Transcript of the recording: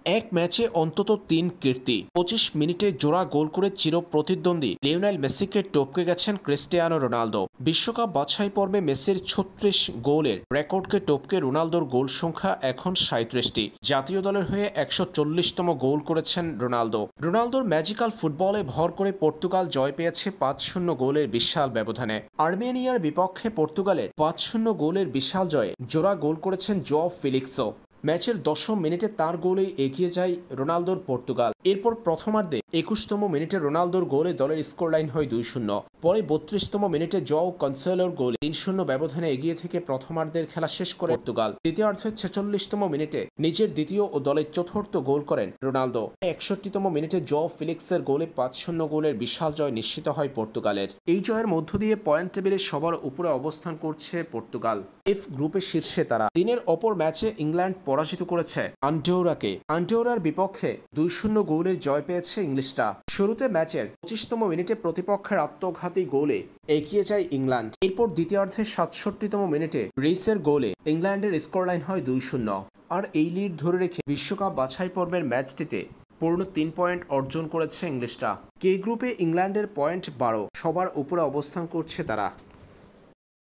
এক ম্যাচে অন্তত ৩ কীর্তি, ২৫ মিনিটে জোড়া গোল করে চিরপ্রতিদ্বন্দ্বী লিওনেল মেসিকে টপকে গেছেন ক্রিস্টিয়ানো রোনালদো। বিশ্বকাপ বাছাই পর্বে মেসির ৩৬ গোলের রেকর্ডকে টপকে রোনালদোর গোল সংখ্যা এখন ৩৭টি। জাতীয় দলের হয়ে ১৪০তম গোল করেছেন রোনালদো। রোনালদোর ম্যাজিক্যাল ফুটবলে ভর করে পর্তুগাল জয় পেয়েছে ৫-০ গোলের বিশাল ব্যবধানে। আর্মেনিয়ার বিপক্ষে পর্তুগালের ৫-০ গোলের বিশাল জয়ে জোড়া গোল করেছেন জোয়াও ফেলিক্সও। ম্যাচের ১০ম মিনিটে তার গোলেই এগিয়ে যায় রোনালদোর পর্তুগাল। এরপর প্রথমার্ধে ২১তম মিনিটে রোনালদোর গোলে দলের স্কোরলাইন হয় ২-০। পরে ৩২তম মিনিটে জোয়াও কনসেলোর গোলে ৩-০ ব্যবধানে এগিয়ে থেকে প্রথমার্ধের খেলা শেষ করে পর্তুগাল। দ্বিতীয়ার্ধের ৪৬তম মিনিটে নিজের দ্বিতীয় ও দলের চতুর্থ গোল করেন রোনালদো। ৬১তম মিনিটে জোয়াও ফেলিক্সের গোলে ৫-০ গোলের বিশাল জয় নিশ্চিত হয় পর্তুগালের। এই জয়ের মধ্য দিয়ে পয়েন্ট টেবিলে সবার উপরে অবস্থান করছে পর্তুগাল। এফ গ্রুপের শীর্ষে তারা। দিনের অপর ম্যাচে ইংল্যান্ড পরাজিত করেছে আন্ডোরাকে। আন্ডোরার বিপক্ষে ২-০ গোলের জয় পেয়েছে ইংলিশরা। শুরুতে ম্যাচের ২৫তম মিনিটে প্রতিপক্ষের আত্মঘাতী গোলে এগিয়ে যায় ইংল্যান্ড। এরপর দ্বিতীয়ার্ধের ৬৭তম মিনিটে রিসের গোলে ইংল্যান্ডের স্কোরলাইন হয় ২-০। আর এই লিড ধরে রেখে বিশ্বকাপ বাছাই পর্বের ম্যাচটিতে পূর্ণ ৩ পয়েন্ট অর্জন করেছে ইংলিশরা। কে গ্রুপে ইংল্যান্ডের পয়েন্ট ১২, সবার উপরে অবস্থান করছে তারা।